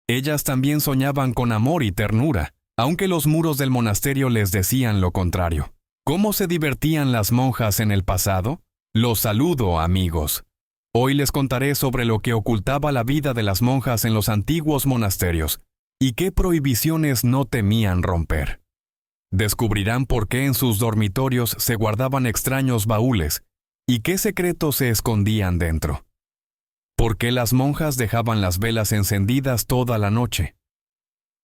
Ellas también soñaban con amor y ternura, aunque los muros del monasterio les decían lo contrario. ¿Cómo se divertían las monjas en el pasado? Los saludo, amigos. Hoy les contaré sobre lo que ocultaba la vida de las monjas en los antiguos monasterios y qué prohibiciones no temían romper. Descubrirán por qué en sus dormitorios se guardaban extraños baúles y qué secretos se escondían dentro. ¿Por qué las monjas dejaban las velas encendidas toda la noche?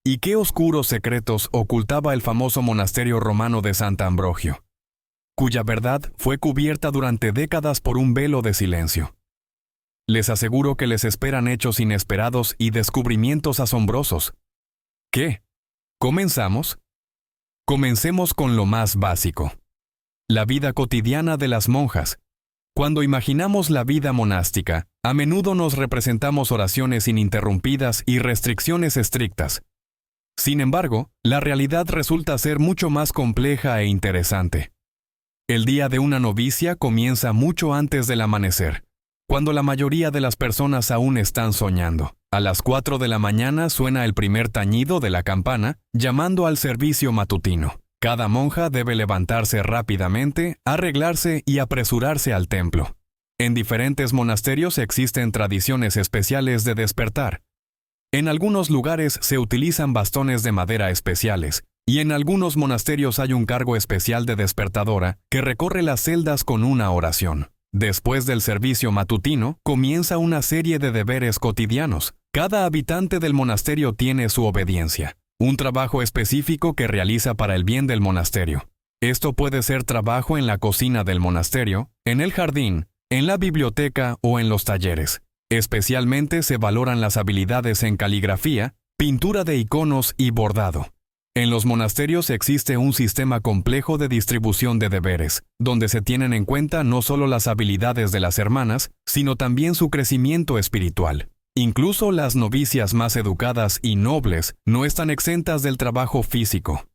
¿Y qué oscuros secretos ocultaba el famoso monasterio romano de Sant Ambrogio, cuya verdad fue cubierta durante décadas por un velo de silencio? Les aseguro que les esperan hechos inesperados y descubrimientos asombrosos. ¿Qué? ¿Comenzamos? Comencemos con lo más básico. La vida cotidiana de las monjas. Cuando imaginamos la vida monástica, a menudo nos representamos oraciones ininterrumpidas y restricciones estrictas. Sin embargo, la realidad resulta ser mucho más compleja e interesante. El día de una novicia comienza mucho antes del amanecer, cuando la mayoría de las personas aún están soñando. A las 4 de la mañana suena el primer tañido de la campana, llamando al servicio matutino. Cada monja debe levantarse rápidamente, arreglarse y apresurarse al templo. En diferentes monasterios existen tradiciones especiales de despertar. En algunos lugares se utilizan bastones de madera especiales, y en algunos monasterios hay un cargo especial de despertadora que recorre las celdas con una oración. Después del servicio matutino, comienza una serie de deberes cotidianos. Cada habitante del monasterio tiene su obediencia, un trabajo específico que realiza para el bien del monasterio. Esto puede ser trabajo en la cocina del monasterio, en el jardín, en la biblioteca o en los talleres. Especialmente se valoran las habilidades en caligrafía, pintura de iconos y bordado. En los monasterios existe un sistema complejo de distribución de deberes, donde se tienen en cuenta no solo las habilidades de las hermanas, sino también su crecimiento espiritual. Incluso las novicias más educadas y nobles no están exentas del trabajo físico.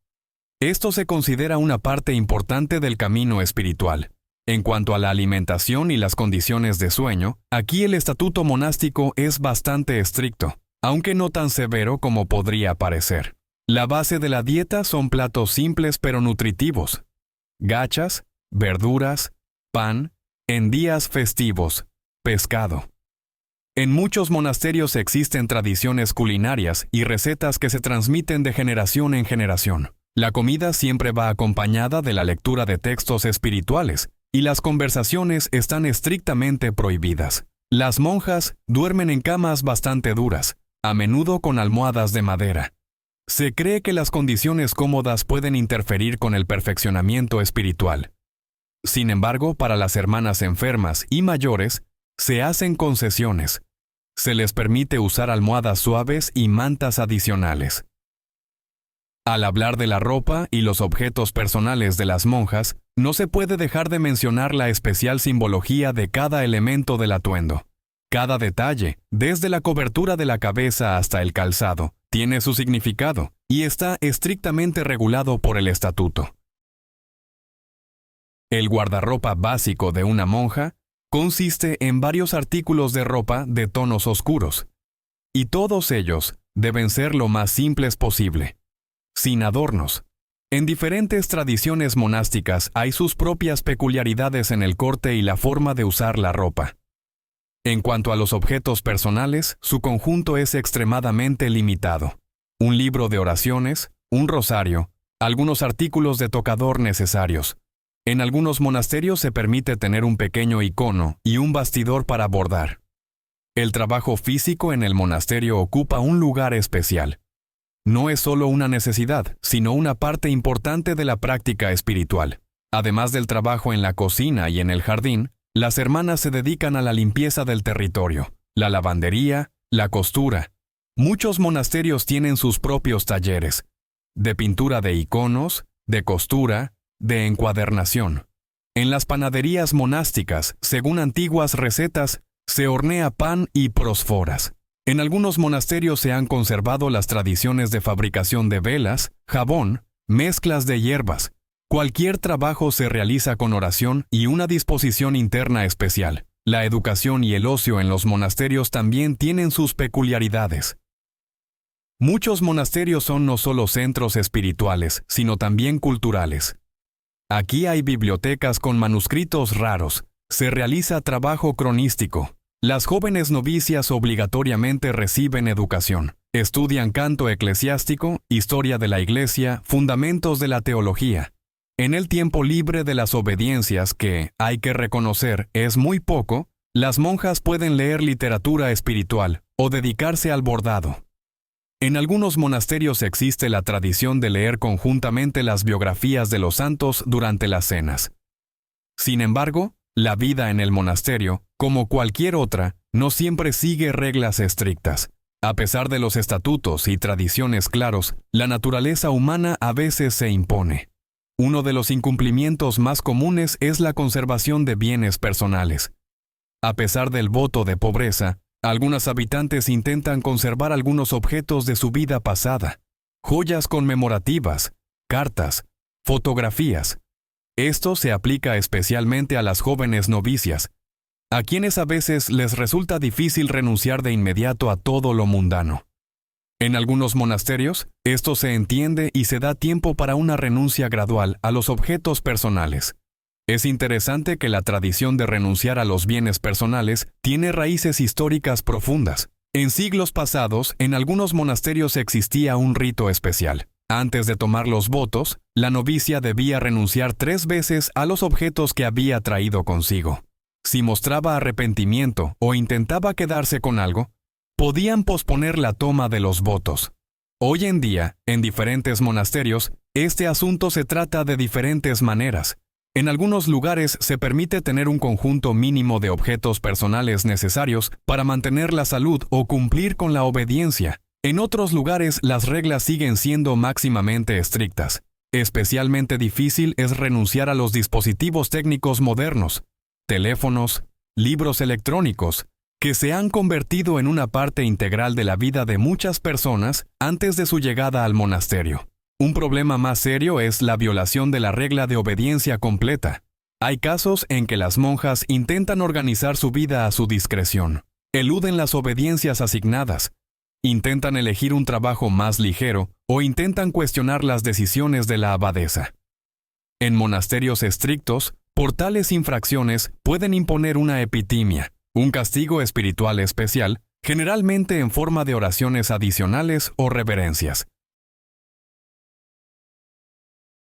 Esto se considera una parte importante del camino espiritual. En cuanto a la alimentación y las condiciones de sueño, aquí el estatuto monástico es bastante estricto, aunque no tan severo como podría parecer. La base de la dieta son platos simples pero nutritivos: gachas, verduras, pan, en días festivos, pescado. En muchos monasterios existen tradiciones culinarias y recetas que se transmiten de generación en generación. La comida siempre va acompañada de la lectura de textos espirituales, y las conversaciones están estrictamente prohibidas. Las monjas duermen en camas bastante duras, a menudo con almohadas de madera. Se cree que las condiciones cómodas pueden interferir con el perfeccionamiento espiritual. Sin embargo, para las hermanas enfermas y mayores, se hacen concesiones. Se les permite usar almohadas suaves y mantas adicionales. Al hablar de la ropa y los objetos personales de las monjas, no se puede dejar de mencionar la especial simbología de cada elemento del atuendo. Cada detalle, desde la cobertura de la cabeza hasta el calzado, tiene su significado y está estrictamente regulado por el estatuto. El guardarropa básico de una monja consiste en varios artículos de ropa de tonos oscuros, y todos ellos deben ser lo más simples posible, sin adornos. En diferentes tradiciones monásticas hay sus propias peculiaridades en el corte y la forma de usar la ropa. En cuanto a los objetos personales, su conjunto es extremadamente limitado. Un libro de oraciones, un rosario, algunos artículos de tocador necesarios. En algunos monasterios se permite tener un pequeño icono y un bastidor para bordar. El trabajo físico en el monasterio ocupa un lugar especial. No es solo una necesidad, sino una parte importante de la práctica espiritual. Además del trabajo en la cocina y en el jardín, las hermanas se dedican a la limpieza del territorio, la lavandería, la costura. Muchos monasterios tienen sus propios talleres, de pintura de iconos, de costura, de encuadernación. En las panaderías monásticas, según antiguas recetas, se hornea pan y prosforas. En algunos monasterios se han conservado las tradiciones de fabricación de velas, jabón, mezclas de hierbas. Cualquier trabajo se realiza con oración y una disposición interna especial. La educación y el ocio en los monasterios también tienen sus peculiaridades. Muchos monasterios son no solo centros espirituales, sino también culturales. Aquí hay bibliotecas con manuscritos raros, se realiza trabajo cronístico. Las jóvenes novicias obligatoriamente reciben educación, estudian canto eclesiástico, historia de la Iglesia, fundamentos de la teología. En el tiempo libre de las obediencias, que, hay que reconocer, es muy poco, las monjas pueden leer literatura espiritual o dedicarse al bordado. En algunos monasterios existe la tradición de leer conjuntamente las biografías de los santos durante las cenas. Sin embargo, la vida en el monasterio, como cualquier otra, no siempre sigue reglas estrictas. A pesar de los estatutos y tradiciones claros, la naturaleza humana a veces se impone. Uno de los incumplimientos más comunes es la conservación de bienes personales. A pesar del voto de pobreza, algunos habitantes intentan conservar algunos objetos de su vida pasada, joyas conmemorativas, cartas, fotografías. Esto se aplica especialmente a las jóvenes novicias, a quienes a veces les resulta difícil renunciar de inmediato a todo lo mundano. En algunos monasterios, esto se entiende y se da tiempo para una renuncia gradual a los objetos personales. Es interesante que la tradición de renunciar a los bienes personales tiene raíces históricas profundas. En siglos pasados, en algunos monasterios existía un rito especial. Antes de tomar los votos, la novicia debía renunciar 3 veces a los objetos que había traído consigo. Si mostraba arrepentimiento o intentaba quedarse con algo, podían posponer la toma de los votos. Hoy en día, en diferentes monasterios, este asunto se trata de diferentes maneras. En algunos lugares se permite tener un conjunto mínimo de objetos personales necesarios para mantener la salud o cumplir con la obediencia. En otros lugares las reglas siguen siendo máximamente estrictas. Especialmente difícil es renunciar a los dispositivos técnicos modernos, teléfonos, libros electrónicos, que se han convertido en una parte integral de la vida de muchas personas antes de su llegada al monasterio. Un problema más serio es la violación de la regla de obediencia completa. Hay casos en que las monjas intentan organizar su vida a su discreción, eluden las obediencias asignadas, intentan elegir un trabajo más ligero o intentan cuestionar las decisiones de la abadesa. En monasterios estrictos, por tales infracciones pueden imponer una epitimia, un castigo espiritual especial, generalmente en forma de oraciones adicionales o reverencias.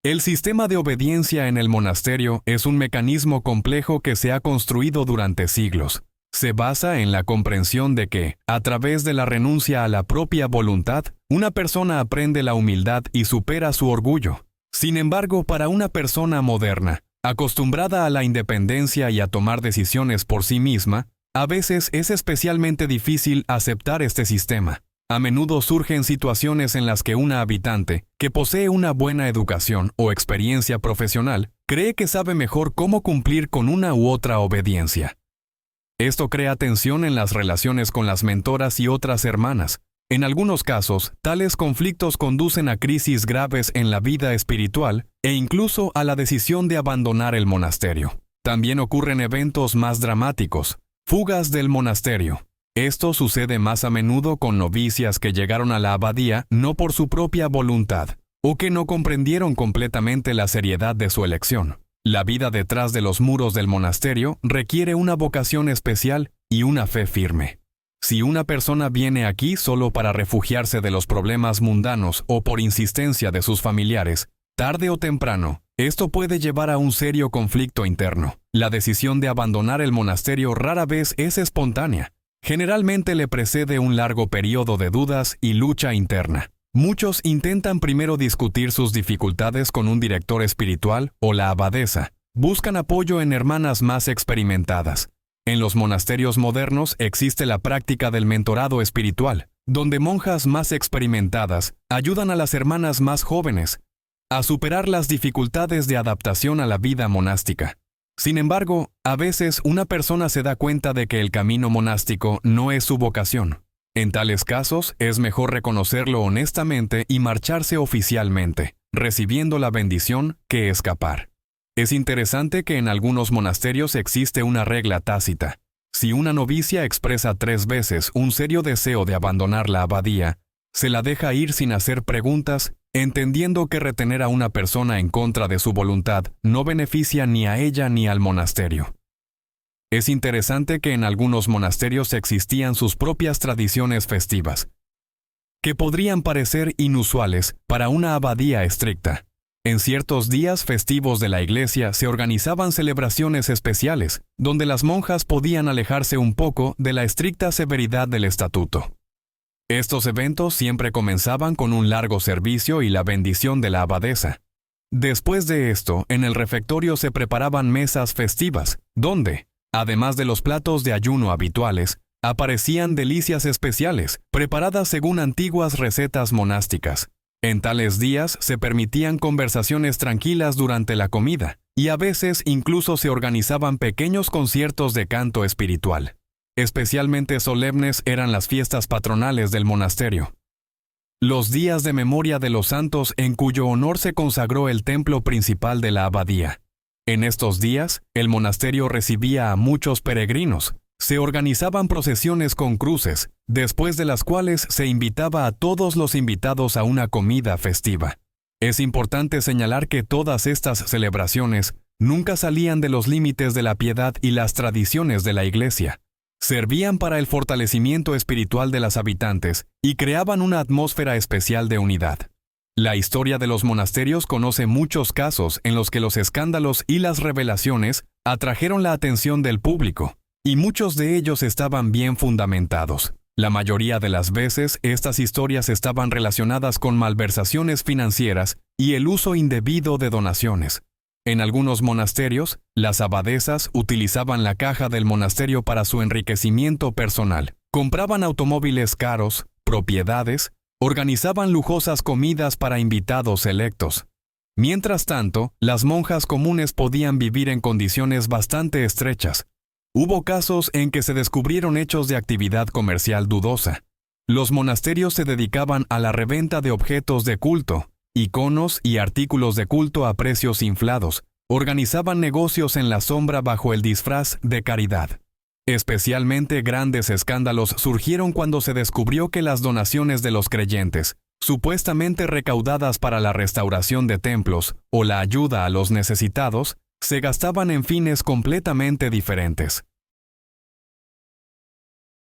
El sistema de obediencia en el monasterio es un mecanismo complejo que se ha construido durante siglos. Se basa en la comprensión de que, a través de la renuncia a la propia voluntad, una persona aprende la humildad y supera su orgullo. Sin embargo, para una persona moderna, acostumbrada a la independencia y a tomar decisiones por sí misma, a veces es especialmente difícil aceptar este sistema. A menudo surgen situaciones en las que una habitante, que posee una buena educación o experiencia profesional, cree que sabe mejor cómo cumplir con una u otra obediencia. Esto crea tensión en las relaciones con las mentoras y otras hermanas. En algunos casos, tales conflictos conducen a crisis graves en la vida espiritual e incluso a la decisión de abandonar el monasterio. También ocurren eventos más dramáticos, fugas del monasterio. Esto sucede más a menudo con novicias que llegaron a la abadía no por su propia voluntad, o que no comprendieron completamente la seriedad de su elección. La vida detrás de los muros del monasterio requiere una vocación especial y una fe firme. Si una persona viene aquí solo para refugiarse de los problemas mundanos o por insistencia de sus familiares, tarde o temprano, esto puede llevar a un serio conflicto interno. La decisión de abandonar el monasterio rara vez es espontánea. Generalmente le precede un largo periodo de dudas y lucha interna. Muchos intentan primero discutir sus dificultades con un director espiritual o la abadesa. Buscan apoyo en hermanas más experimentadas. En los monasterios modernos existe la práctica del mentorado espiritual, donde monjas más experimentadas ayudan a las hermanas más jóvenes a superar las dificultades de adaptación a la vida monástica. Sin embargo, a veces una persona se da cuenta de que el camino monástico no es su vocación. En tales casos, es mejor reconocerlo honestamente y marcharse oficialmente, recibiendo la bendición, que escapar. Es interesante que en algunos monasterios existe una regla tácita. Si una novicia expresa 3 veces un serio deseo de abandonar la abadía, Se la deja ir sin hacer preguntas, entendiendo que retener a una persona en contra de su voluntad no beneficia ni a ella ni al monasterio. Es interesante que en algunos monasterios existían sus propias tradiciones festivas, que podrían parecer inusuales para una abadía estricta. En ciertos días festivos de la iglesia se organizaban celebraciones especiales, donde las monjas podían alejarse un poco de la estricta severidad del estatuto. Estos eventos siempre comenzaban con un largo servicio y la bendición de la abadesa. Después de esto, en el refectorio se preparaban mesas festivas, donde, además de los platos de ayuno habituales, aparecían delicias especiales, preparadas según antiguas recetas monásticas. En tales días se permitían conversaciones tranquilas durante la comida, y a veces incluso se organizaban pequeños conciertos de canto espiritual. Especialmente solemnes eran las fiestas patronales del monasterio. Los días de memoria de los santos en cuyo honor se consagró el templo principal de la abadía. En estos días, el monasterio recibía a muchos peregrinos. Se organizaban procesiones con cruces, después de las cuales se invitaba a todos los invitados a una comida festiva. Es importante señalar que todas estas celebraciones nunca salían de los límites de la piedad y las tradiciones de la Iglesia. Servían para el fortalecimiento espiritual de las habitantes y creaban una atmósfera especial de unidad. La historia de los monasterios conoce muchos casos en los que los escándalos y las revelaciones atrajeron la atención del público, y muchos de ellos estaban bien fundamentados. La mayoría de las veces, estas historias estaban relacionadas con malversaciones financieras y el uso indebido de donaciones. En algunos monasterios, las abadesas utilizaban la caja del monasterio para su enriquecimiento personal. Compraban automóviles caros, propiedades, organizaban lujosas comidas para invitados selectos. Mientras tanto, las monjas comunes podían vivir en condiciones bastante estrechas. Hubo casos en que se descubrieron hechos de actividad comercial dudosa. Los monasterios se dedicaban a la reventa de objetos de culto, iconos y artículos de culto a precios inflados. Organizaban negocios en la sombra bajo el disfraz de caridad. Especialmente grandes escándalos surgieron cuando se descubrió que las donaciones de los creyentes, supuestamente recaudadas para la restauración de templos o la ayuda a los necesitados, se gastaban en fines completamente diferentes.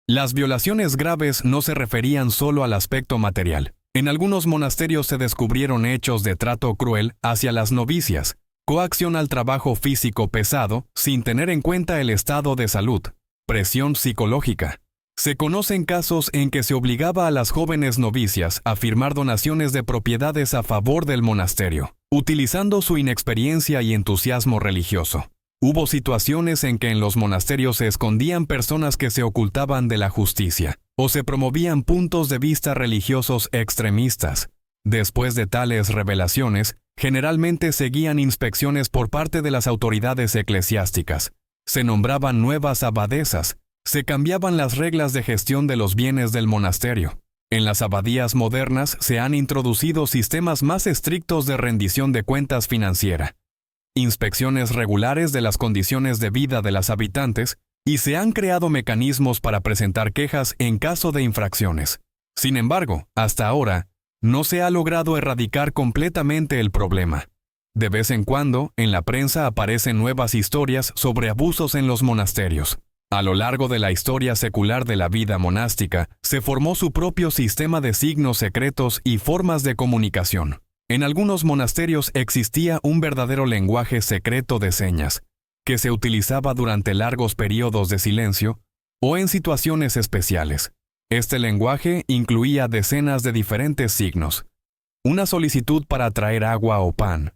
Las violaciones graves no se referían solo al aspecto material. En algunos monasterios se descubrieron hechos de trato cruel hacia las novicias, coacción al trabajo físico pesado sin tener en cuenta el estado de salud, presión psicológica. Se conocen casos en que se obligaba a las jóvenes novicias a firmar donaciones de propiedades a favor del monasterio, utilizando su inexperiencia y entusiasmo religioso. Hubo situaciones en que en los monasterios se escondían personas que se ocultaban de la justicia, o se promovían puntos de vista religiosos extremistas. Después de tales revelaciones, generalmente seguían inspecciones por parte de las autoridades eclesiásticas. Se nombraban nuevas abadesas, se cambiaban las reglas de gestión de los bienes del monasterio. En las abadías modernas se han introducido sistemas más estrictos de rendición de cuentas financiera, inspecciones regulares de las condiciones de vida de las habitantes, y se han creado mecanismos para presentar quejas en caso de infracciones. Sin embargo, hasta ahora, no se ha logrado erradicar completamente el problema. De vez en cuando, en la prensa aparecen nuevas historias sobre abusos en los monasterios. A lo largo de la historia secular de la vida monástica, se formó su propio sistema de signos secretos y formas de comunicación. En algunos monasterios existía un verdadero lenguaje secreto de señas, que se utilizaba durante largos periodos de silencio o en situaciones especiales. Este lenguaje incluía decenas de diferentes signos: una solicitud para traer agua o pan,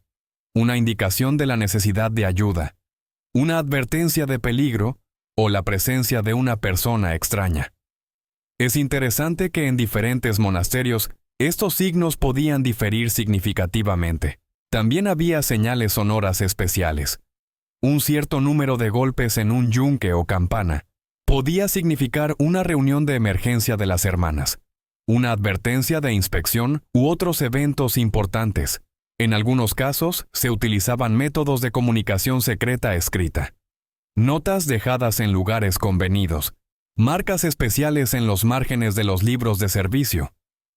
una indicación de la necesidad de ayuda, una advertencia de peligro o la presencia de una persona extraña. Es interesante que en diferentes monasterios estos signos podían diferir significativamente. También había señales sonoras especiales. Un cierto número de golpes en un yunque o campana podía significar una reunión de emergencia de las hermanas, una advertencia de inspección u otros eventos importantes. En algunos casos, se utilizaban métodos de comunicación secreta escrita, notas dejadas en lugares convenidos, marcas especiales en los márgenes de los libros de servicio,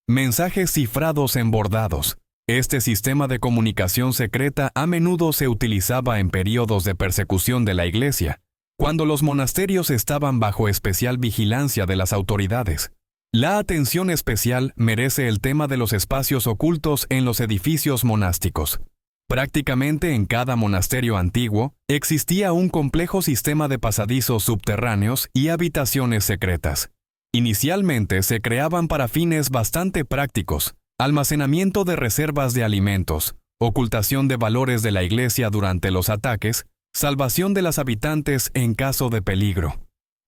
Mensajes cifrados en bordados. Este sistema de comunicación secreta a menudo se utilizaba en períodos de persecución de la Iglesia, cuando los monasterios estaban bajo especial vigilancia de las autoridades. La atención especial merece el tema de los espacios ocultos en los edificios monásticos. Prácticamente en cada monasterio antiguo existía un complejo sistema de pasadizos subterráneos y habitaciones secretas. Inicialmente se creaban para fines bastante prácticos: almacenamiento de reservas de alimentos, ocultación de valores de la Iglesia durante los ataques, salvación de las habitantes en caso de peligro.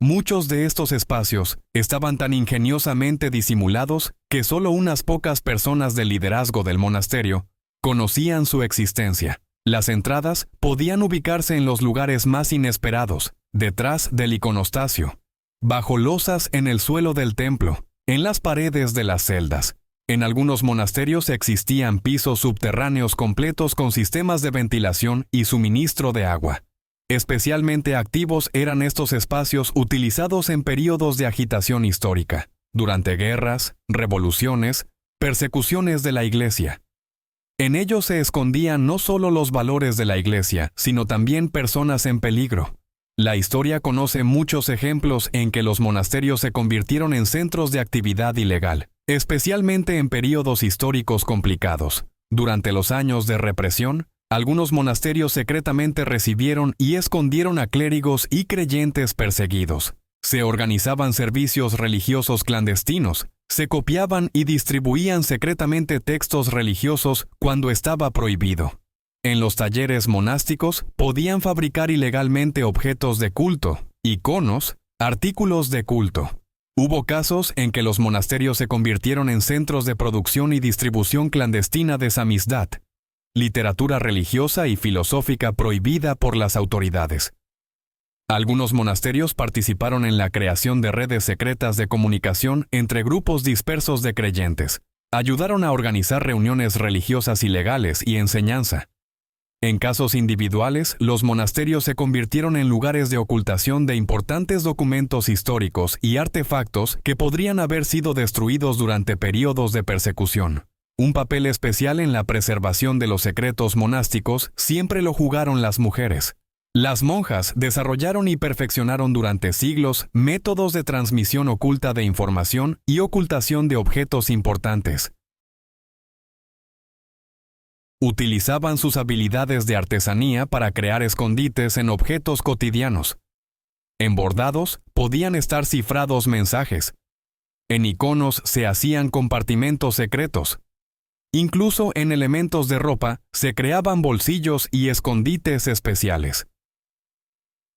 Muchos de estos espacios estaban tan ingeniosamente disimulados que solo unas pocas personas del liderazgo del monasterio conocían su existencia. Las entradas podían ubicarse en los lugares más inesperados, detrás del iconostasio, bajo losas en el suelo del templo, en las paredes de las celdas. En algunos monasterios existían pisos subterráneos completos con sistemas de ventilación y suministro de agua. Especialmente activos eran estos espacios utilizados en períodos de agitación histórica, durante guerras, revoluciones, persecuciones de la Iglesia. En ellos se escondían no solo los valores de la Iglesia, sino también personas en peligro. La historia conoce muchos ejemplos en que los monasterios se convirtieron en centros de actividad ilegal, especialmente en períodos históricos complicados. Durante los años de represión, algunos monasterios secretamente recibieron y escondieron a clérigos y creyentes perseguidos. Se organizaban servicios religiosos clandestinos, se copiaban y distribuían secretamente textos religiosos cuando estaba prohibido. En los talleres monásticos podían fabricar ilegalmente objetos de culto, iconos, artículos de culto. Hubo casos en que los monasterios se convirtieron en centros de producción y distribución clandestina de samizdat, literatura religiosa y filosófica prohibida por las autoridades. Algunos monasterios participaron en la creación de redes secretas de comunicación entre grupos dispersos de creyentes. Ayudaron a organizar reuniones religiosas ilegales y enseñanza. En casos individuales, los monasterios se convirtieron en lugares de ocultación de importantes documentos históricos y artefactos que podrían haber sido destruidos durante períodos de persecución. Un papel especial en la preservación de los secretos monásticos siempre lo jugaron las mujeres. Las monjas desarrollaron y perfeccionaron durante siglos métodos de transmisión oculta de información y ocultación de objetos importantes. Utilizaban sus habilidades de artesanía para crear escondites en objetos cotidianos. En bordados podían estar cifrados mensajes. En iconos se hacían compartimentos secretos. Incluso en elementos de ropa se creaban bolsillos y escondites especiales.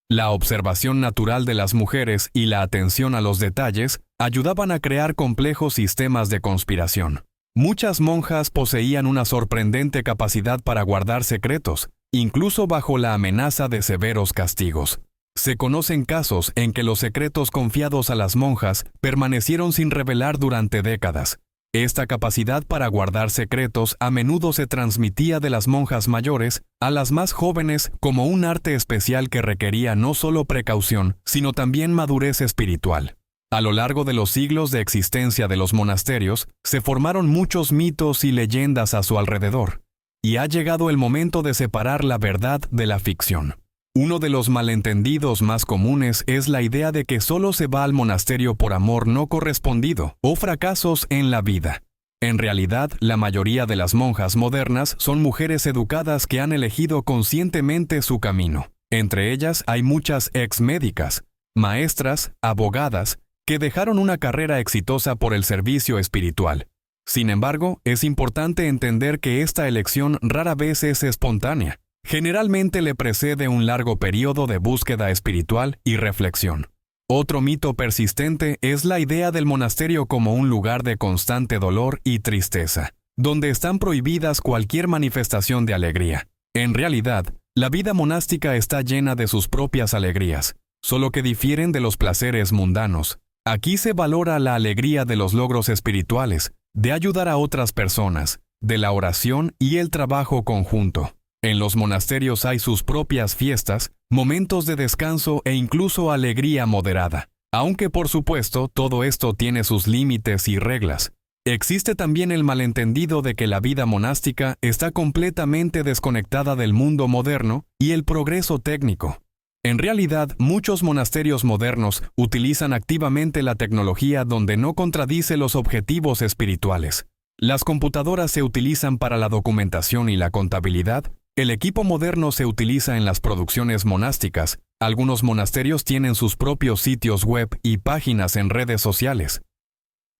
La observación natural de las mujeres y la atención a los detalles ayudaban a crear complejos sistemas de conspiración. Muchas monjas poseían una sorprendente capacidad para guardar secretos, incluso bajo la amenaza de severos castigos. Se conocen casos en que los secretos confiados a las monjas permanecieron sin revelar durante décadas. Esta capacidad para guardar secretos a menudo se transmitía de las monjas mayores a las más jóvenes como un arte especial que requería no solo precaución, sino también madurez espiritual. A lo largo de los siglos de existencia de los monasterios, se formaron muchos mitos y leyendas a su alrededor, y ha llegado el momento de separar la verdad de la ficción. Uno de los malentendidos más comunes es la idea de que solo se va al monasterio por amor no correspondido o fracasos en la vida. En realidad, la mayoría de las monjas modernas son mujeres educadas que han elegido conscientemente su camino. Entre ellas hay muchas ex-médicas, maestras, abogadas, que dejaron una carrera exitosa por el servicio espiritual. Sin embargo, es importante entender que esta elección rara vez es espontánea. Generalmente le precede un largo periodo de búsqueda espiritual y reflexión. Otro mito persistente es la idea del monasterio como un lugar de constante dolor y tristeza, donde están prohibidas cualquier manifestación de alegría. En realidad, la vida monástica está llena de sus propias alegrías, solo que difieren de los placeres mundanos. Aquí se valora la alegría de los logros espirituales, de ayudar a otras personas, de la oración y el trabajo conjunto. En los monasterios hay sus propias fiestas, momentos de descanso e incluso alegría moderada. Aunque por supuesto todo esto tiene sus límites y reglas. Existe también el malentendido de que la vida monástica está completamente desconectada del mundo moderno y el progreso técnico. En realidad, muchos monasterios modernos utilizan activamente la tecnología donde no contradice los objetivos espirituales. Las computadoras se utilizan para la documentación y la contabilidad. El equipo moderno se utiliza en las producciones monásticas. Algunos monasterios tienen sus propios sitios web y páginas en redes sociales.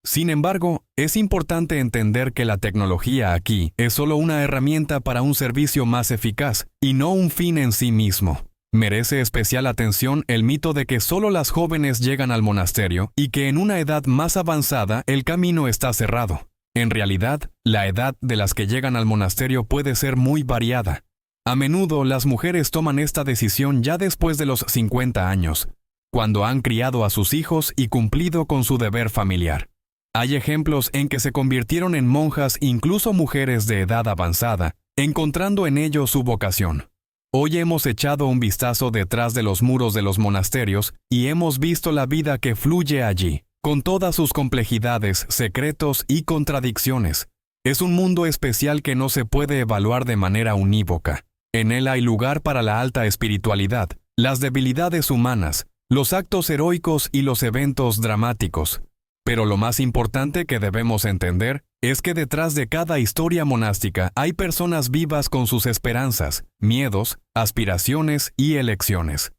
Sin embargo, es importante entender que la tecnología aquí es solo una herramienta para un servicio más eficaz y no un fin en sí mismo. Merece especial atención el mito de que solo las jóvenes llegan al monasterio y que en una edad más avanzada el camino está cerrado. En realidad, la edad de las que llegan al monasterio puede ser muy variada. A menudo las mujeres toman esta decisión ya después de los 50 años, cuando han criado a sus hijos y cumplido con su deber familiar. Hay ejemplos en que se convirtieron en monjas incluso mujeres de edad avanzada, encontrando en ello su vocación. Hoy hemos echado un vistazo detrás de los muros de los monasterios y hemos visto la vida que fluye allí, con todas sus complejidades, secretos y contradicciones. Es un mundo especial que no se puede evaluar de manera unívoca. En él hay lugar para la alta espiritualidad, las debilidades humanas, los actos heroicos y los eventos dramáticos. Pero lo más importante que debemos entender es que detrás de cada historia monástica hay personas vivas con sus esperanzas, miedos, aspiraciones y elecciones.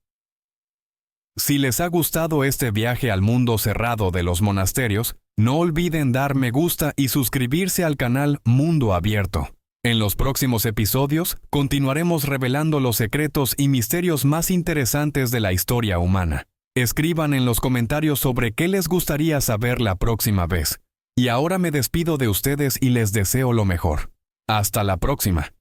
Si les ha gustado este viaje al mundo cerrado de los monasterios, no olviden dar me gusta y suscribirse al canal Mundo Abierto. En los próximos episodios, continuaremos revelando los secretos y misterios más interesantes de la historia humana. Escriban en los comentarios sobre qué les gustaría saber la próxima vez. Y ahora me despido de ustedes y les deseo lo mejor. Hasta la próxima.